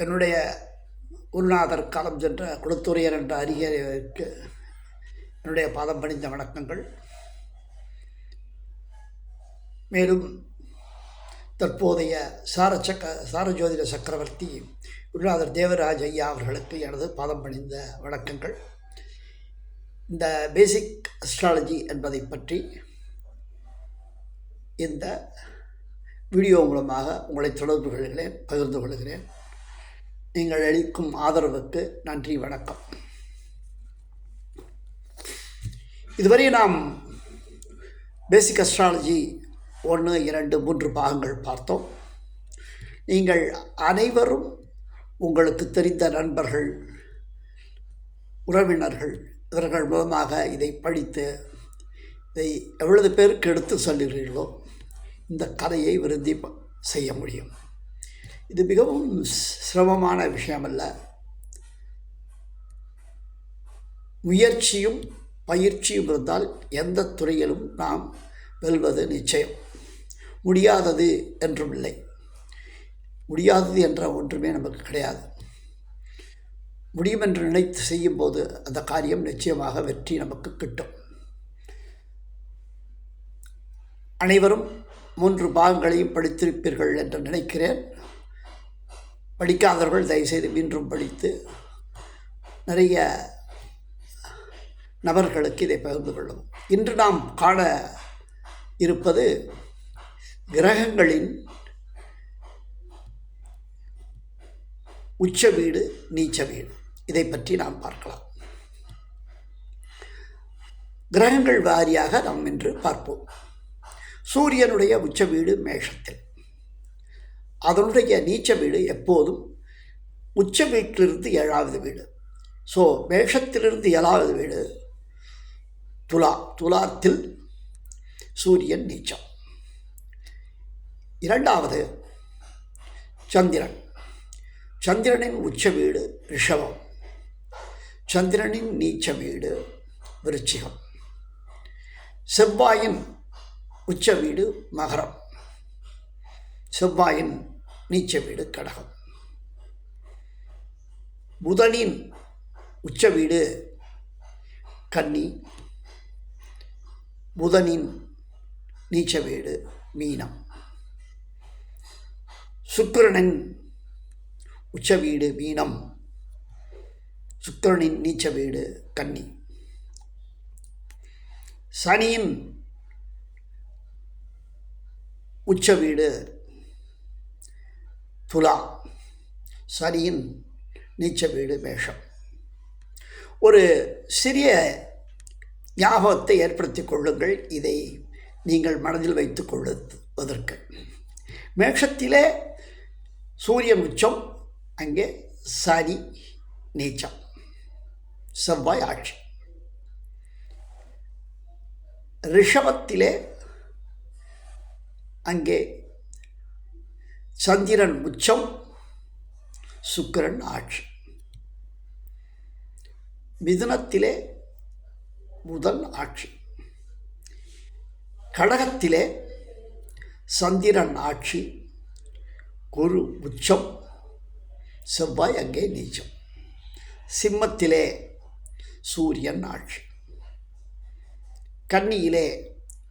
என்னுடைய குருநாதர் காலம் சென்ற குளத்தூரியர் என்ற அறிஞருக்கு என்னுடைய பாதம் பணிந்த வணக்கங்கள். மேலும் தற்போதைய சாரஜோதிட சக்கரவர்த்தி குருநாதர் தேவராஜ் ஐயா அவர்களுக்கு எனது பாதம் பணிந்த வணக்கங்கள். இந்த பேசிக் அஸ்ட்ராலஜி என்பதை பற்றி இந்த வீடியோ மூலமாக உங்களை தொடர்பு கொள்கிறேன், பகிர்ந்து கொள்கிறேன். நீங்கள் அளிக்கும் ஆதரவுக்கு நன்றி, வணக்கம். இதுவரை நாம் பேசிக் அஸ்ட்ராலஜி 1, 2, 3 பாகங்கள் பார்த்தோம். நீங்கள் அனைவரும் உங்களுக்கு தெரிந்த நண்பர்கள், உறவினர்கள் இவர்கள் மூலமாக இதை படித்து இதை எவ்வளவு பேருக்கு எடுத்து சொல்லுகிறீர்களோ இந்த கதையை விருத்தி செய்ய முடியும். இது மிகவும் சிரமமான விஷயமல்ல. முயற்சியும் பயிற்சியும் இருந்தால் எந்த துறையிலும் நாம் வெல்வது நிச்சயம். முடியாதது என்றும் இல்லை. முடியாதது என்ற ஒன்றுமே நமக்கு கிடையாது. முடியும் என்று நினைத்து செய்யும்போது அந்த காரியம் நிச்சயமாக வெற்றி நமக்கு கிட்டும். அனைவரும் 3 பாகங்களையும் படித்திருப்பீர்கள் என்று நினைக்கிறேன். படிக்காதவர்கள் தயவுசெய்து மீண்டும் படித்து நிறைய நபர்களுக்கு இதை பகிர்ந்து கொள்ளும். இன்று நாம் காண இருப்பது கிரகங்களின் உச்ச வீடு, நீச்ச வீடு. இதை பற்றி நாம் பார்க்கலாம். கிரகங்கள் வாரியாக நாம் இன்று பார்ப்போம். சூரியனுடைய உச்ச வீடு மேஷத்தில், அதனுடைய நீச்ச வீடு எப்போதும் உச்ச வீட்டிலிருந்து 7வது வீடு. ஸோ மேஷத்திலிருந்து 7வது வீடு துலாத்தில் சூரியன் நீச்சம். 2வது சந்திரனின் உச்ச வீடு ரிஷபம், சந்திரனின் நீச்ச வீடு விருச்சிகம். செவ்வாயின் உச்ச வீடு மகரம், செவ்வாயின் நீச்ச வீடு கடகம். புதனின் உச்ச வீடு கன்னி, புதனின் நீச்ச வீடு மீனம். சுக்கிரனின் உச்ச வீடு மீனம், சுக்கிரனின் நீச்ச வீடு கன்னி. சனியின் உச்ச வீடு துலா, சனியின் நீச்ச வீடு மேஷம். ஒரு சிறிய ஞாபகத்தை ஏற்படுத்தி கொள்ளுங்கள், இதை நீங்கள் மனதில் வைத்துக் கொள்வதற்கு. மேஷத்திலே சூரியன் உச்சம், அங்கே சனி நீச்சம், செவ்வாய் ஆட்சி. ரிஷபத்திலே அங்கே சந்திரன் உச்சம், சுக்கிரன் ஆட்சி. மிதுனத்திலே புதன் ஆட்சி. கடகத்திலே சந்திரன் ஆட்சி, குரு உச்சம், செவ்வாய் அங்கே நீச்சம். சிம்மத்திலே சூரியன் ஆட்சி. கன்னியிலே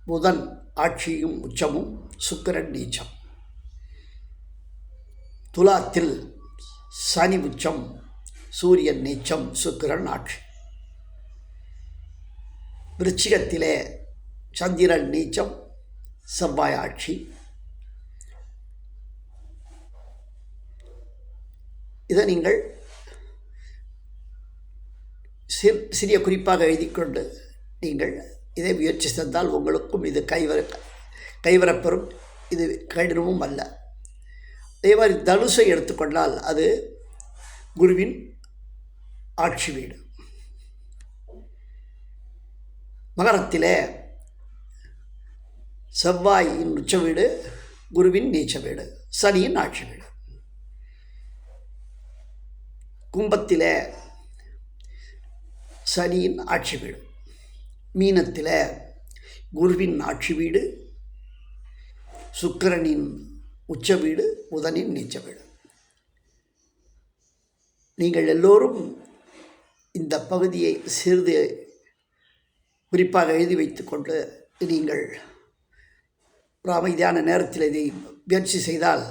புதன் ஆட்சியும் உச்சமும், சுக்கிரன் நீச்சம். துலாத்தில் சனி உச்சம், சூரியன் நீச்சம், சுக்கிரன் ஆட்சி. விருச்சிகத்திலே சந்திரன் நீச்சம், செவ்வாய் ஆட்சி. இதை நீங்கள் சிறிய குறிப்பாக எழுதிக்கொண்டு நீங்கள் இதை முயற்சி செய்தால் உங்களுக்கும் இது கைவரப்பெறும். இது கடினமும் அல்ல. அதே மாதிரி தனுசை எடுத்துக்கொண்டால் அது குருவின் ஆட்சி வீடு. மகரத்திலே செவ்வாயின் உச்ச வீடு, குருவின் நீச்ச வீடு, சனியின் ஆட்சி வீடு. கும்பத்திலே சனியின் ஆட்சி வீடு. மீனத்தில் குருவின் ஆட்சி வீடு, சுக்கிரனின் உச்ச வீடு, புதனின் நீச்ச வீடு. நீங்கள் எல்லோரும் இந்த பகுதியை சிறிது குறிப்பாக எழுதி வைத்துக்கொண்டு நீங்கள் ஒரு அமைதியான நேரத்தில் இதை முயற்சி செய்தால்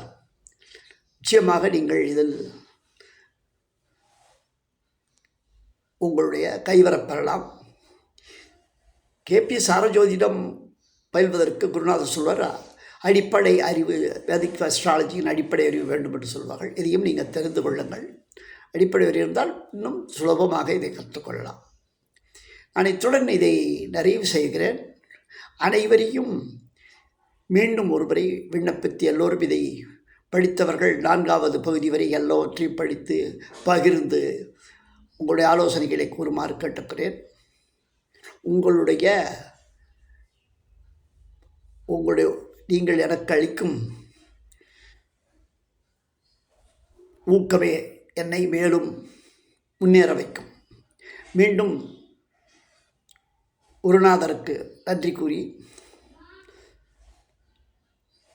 நிச்சயமாக நீங்கள் இதில் உங்களுடைய கைவரப் பெறலாம். கேபி சாரஜோதிடம் பயில்வதற்கு குருநாதர் சொல்வார், அடிப்படை அறிவு, வேதிக் அஸ்ட்ராலஜியின் அடிப்படை அறிவு வேண்டும் என்று சொல்வார்கள். இதையும் நீங்கள் தெரிந்து கொள்ளுங்கள். அடிப்படை அறிவு இருந்தால் இன்னும் சுலபமாக இதை கற்றுக்கொள்ளலாம். நான் இத்துடன் இதை நிறைவு செய்கிறேன். அனைவரையும் மீண்டும் ஒருமுறை விண்ணப்பித்து எல்லோரும் இதை படித்தவர்கள் 4வது பகுதி வரை எல்லாவற்றையும் படித்து பகிர்ந்து உங்களுடைய ஆலோசனைகளை கூறுமாறு கேட்டுக்கிறேன். நீங்கள் எனக்கு அளிக்கும் ஊக்கமே என்னை மேலும் முன்னேற வைக்கும். மீண்டும் குருநாதருக்கு நன்றி கூறி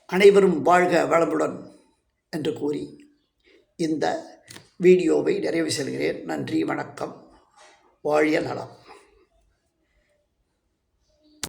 அனைவரும் வாழ்க வளமுடன் என்று கூறி இந்த வீடியோவை நிறைவு செய்கிறேன். நன்றி, வணக்கம், வாழிய நலம்.